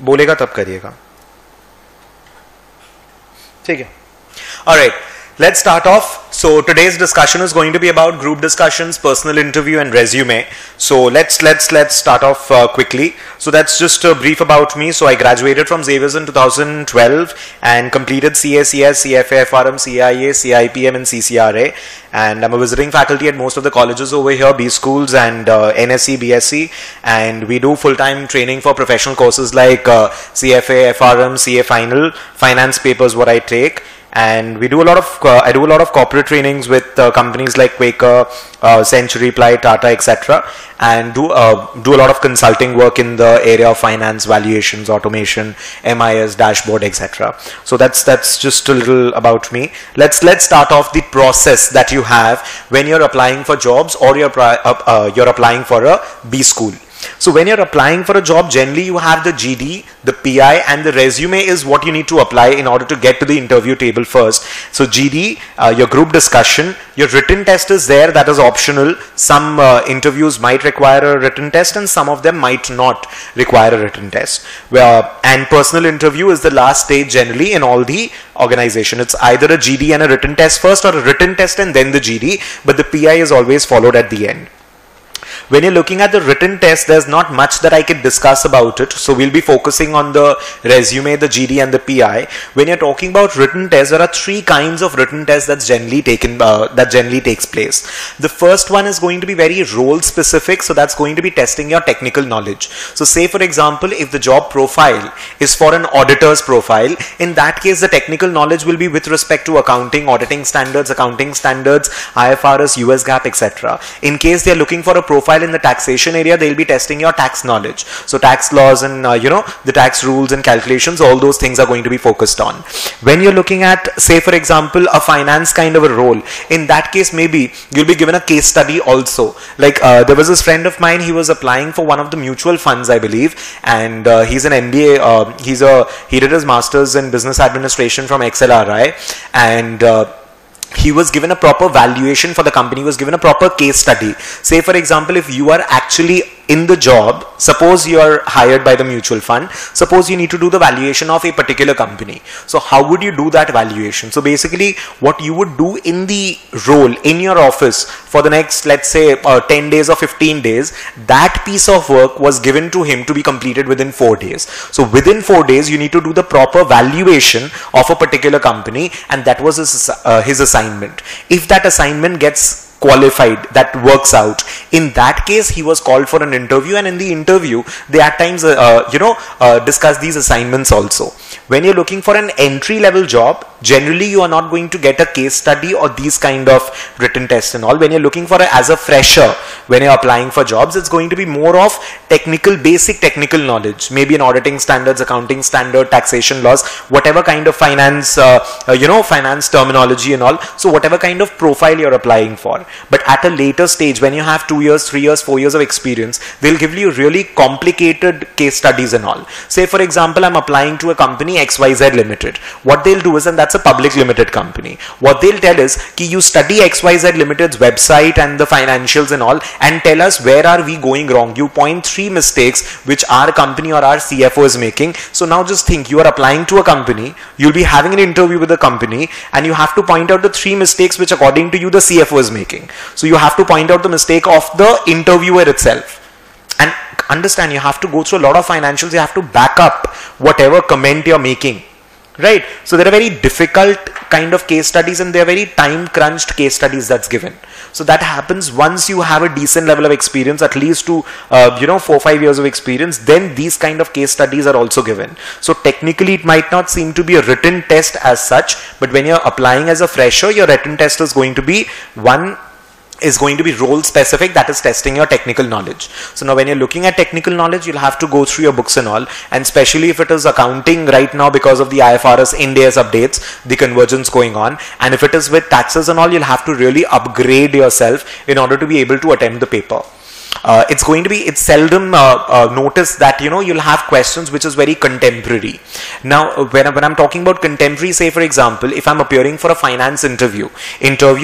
बोलेगा तब करिएगा, ठीक है? All right, let's start off. So today's discussion is going to be about group discussions, personal interview, and resume. So let's start off quickly. So that's just a brief about me. So I graduated from Xavier's in 2012 and completed CACS, CFA, FRM, CIA, CIPM, and CCRA. And I'm a visiting faculty at most of the colleges over here, B schools and NSC, BSc. And we do full-time training for professional courses like CFA, FRM, CA Final, finance papers what I take. And we do a lot of I do a lot of corporate trainings with companies like Quaker, Century, Ply, Tata, etc. And do a lot of consulting work in the area of finance, valuations, automation, MIS, dashboard, etc. So that's just a little about me. Let's start off the process that you have when you're applying for jobs or you're applying for a B school. So when you're applying for a job, generally you have the GD, the PI, and the resume is what you need to apply in order to get to the interview table first. So GD, your group discussion, your written test is there, that is optional. Some interviews might require a written test and some of them might not require a written test. And personal interview is the last stage generally in all the organization. It's either a GD and a written test first or a written test and then the GD, but the PI is always followed at the end. When you're looking at the written test, there's not much that I could discuss about it. So we'll be focusing on the resume, the GD and the PI. When you're talking about written tests, there are three kinds of written tests that generally takes place. The first one is going to be very role specific. So that's going to be testing your technical knowledge. So say for example, if the job profile is for an auditor's profile, in that case, the technical knowledge will be with respect to accounting, auditing standards, IFRS, US GAAP, etc. In case they're looking for a profile in the taxation area, they'll be testing your tax knowledge. So tax laws and the tax rules and calculations, all those things are going to be focused on. When you're looking at, say for example, a finance kind of a role, in that case maybe you'll be given a case study also. Like there was this friend of mine, he was applying for one of the mutual funds, I believe, and he's an MBA, he did his masters in business administration from XLRI, and he was given a proper valuation for the company, was given a proper case study. Say for example, if you are actually in the job, suppose you are hired by the mutual fund, suppose you need to do the valuation of a particular company. So how would you do that valuation? So basically what you would do in the role in your office for the next, let's say 10 days or 15 days, that piece of work was given to him to be completed within 4 days. So within 4 days you need to do the proper valuation of a particular company, and that was his assignment. If that assignment gets qualified, that works out, in that case he was called for an interview, and in the interview they at times discuss these assignments also. When you're looking for an entry level job, generally you are not going to get a case study or these kind of written tests and all. When you're looking for as a fresher, when you're applying for jobs, it's going to be more of basic technical knowledge, maybe an auditing standards, accounting standard, taxation laws, whatever kind of finance finance terminology and all. So whatever kind of profile you're applying for. But at a later stage, when you have 2 years, 3 years, 4 years of experience, they'll give you really complicated case studies and all. Say for example, I'm applying to a company XYZ Limited. What they'll do is, and that's a public limited company, what they'll tell is ki you study XYZ Limited's website and the financials and all, and tell us where are we going wrong. You point 3 mistakes which our company or our CFO is making. So now just think, you are applying to a company, you'll be having an interview with the company, and you have to point out the 3 mistakes which according to you the CFO is making. So you have to point out the mistake of the interviewer itself. And understand, you have to go through a lot of financials, you have to back up whatever comment you're making. Right? So there are very difficult kind of case studies, and they are very time crunched case studies that's given. So that happens once you have a decent level of experience, at least to 4-5 years of experience, then these kind of case studies are also given. So technically it might not seem to be a written test as such, but when you're applying as a fresher, your written test is going to be role specific, that is testing your technical knowledge. So now when you're looking at technical knowledge, you'll have to go through your books and all, and especially if it is accounting right now because of the IFRS Ind AS updates, the convergence going on, and if it is with taxes and all, you'll have to really upgrade yourself in order to be able to attempt the paper. it's seldom noticed that, you know, you'll have questions which is very contemporary. Now, when I'm talking about contemporary, say for example, if I'm appearing for a finance interview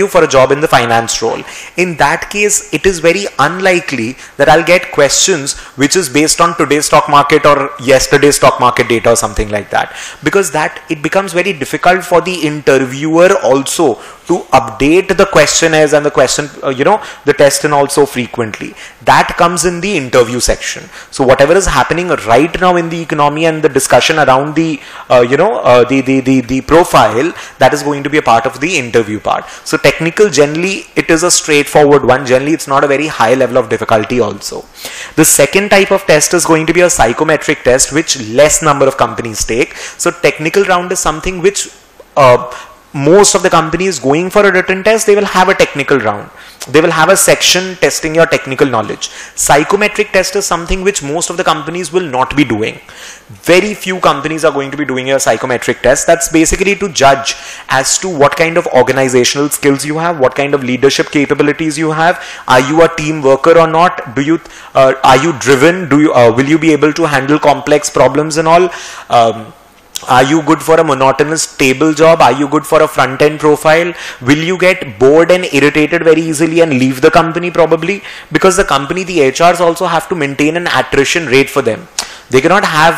for a job in the finance role, in that case, it is very unlikely that I'll get questions which is based on today's stock market or yesterday's stock market data or something like that, because that it becomes very difficult for the interviewer also to update the questionnaires and the question, the test and also frequently. That comes in the interview section. So whatever is happening right now in the economy and the discussion around the, the profile, that is going to be a part of the interview part. So technical, generally, it is a straightforward one. Generally, it's not a very high level of difficulty also. The second type of test is going to be a psychometric test, which less number of companies take. So technical round is something which most of the companies going for a written test, they will have a technical round. They will have a section testing your technical knowledge. Psychometric test is something which most of the companies will not be doing. Very few companies are going to be doing a psychometric test. That's basically to judge as to what kind of organizational skills you have, what kind of leadership capabilities you have. Are you a team worker or not? Do you are you driven? Will you be able to handle complex problems and all? Are you good for a monotonous stable job? Are you good for a front-end profile? Will you get bored and irritated very easily and leave the company probably? Because the company, the HRs also have to maintain an attrition rate for them. They cannot have,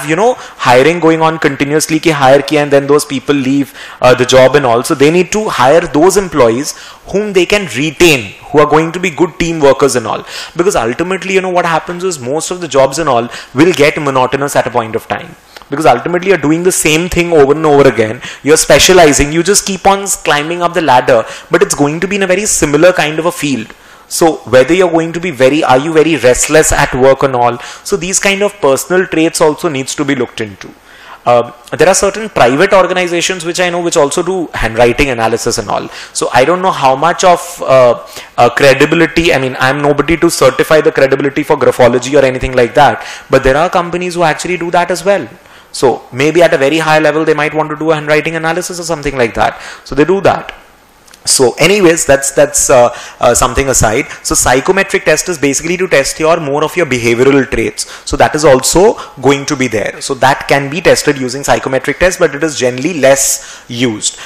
hiring going on continuously, ki hire kiya and then those people leave the job and all. So they need to hire those employees whom they can retain, who are going to be good team workers and all. Because ultimately, what happens is most of the jobs and all will get monotonous at a point of time. Because ultimately you're doing the same thing over and over again. You're specializing. You just keep on climbing up the ladder, but it's going to be in a very similar kind of a field. So whether you're going to be are you very restless at work and all. So these kind of personal traits also needs to be looked into. There are certain private organizations which I know which also do handwriting analysis and all. So I don't know how much of credibility, I mean, I'm nobody to certify the credibility for graphology or anything like that. But there are companies who actually do that as well. So maybe at a very high level, they might want to do a handwriting analysis or something like that. So they do that. So anyways, that's something aside. So psychometric test is basically to test more of your behavioral traits. So that is also going to be there. So that can be tested using psychometric test, but it is generally less used.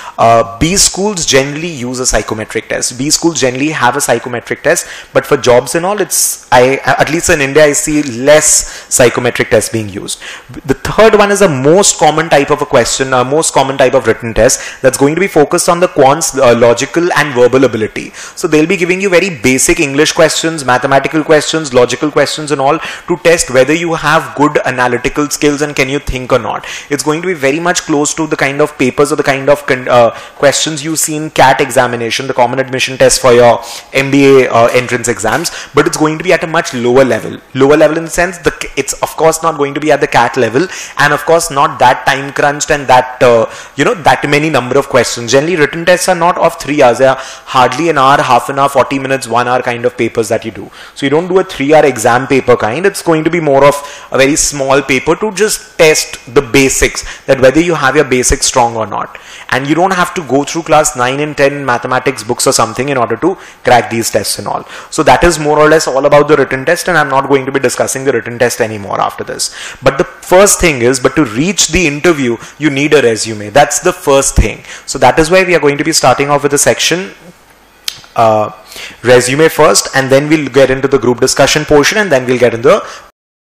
B schools generally use a psychometric test. B schools generally have a psychometric test, but for jobs and all, at least in India, I see less psychometric tests being used. The third one is a most common type of a question, most common type of written test that's going to be focused on the quant's logical and verbal ability. So they'll be giving you very basic English questions, mathematical questions, logical questions and all to test whether you have good analytical skills and can you think or not. It's going to be very much close to the kind of papers or the kind of questions you see in CAT examination, the common admission test for your MBA entrance exams, but it's going to be at a much lower level. Lower level in the sense, it's of course not going to be at the CAT level, and of course not that time crunched and that, that many number of questions. Generally written tests are not of 3 hours. They are hardly an hour, half an hour, 40 minutes, 1 hour kind of papers that you do. So you don't do a 3-hour exam paper kind. It's going to be more of a very small paper to just test the basics, that whether you have your basics strong or not. And you don't have to go through class 9 and 10 mathematics books or something in order to crack these tests and all. So that is more or less all about the written test, and I'm not going to be discussing the written test anymore after this. But the first thing is, to reach the interview, you need a resume. That's the first thing. So that is why we are going to be starting off with the section resume first, and then we'll get into the group discussion portion, and then we'll get into the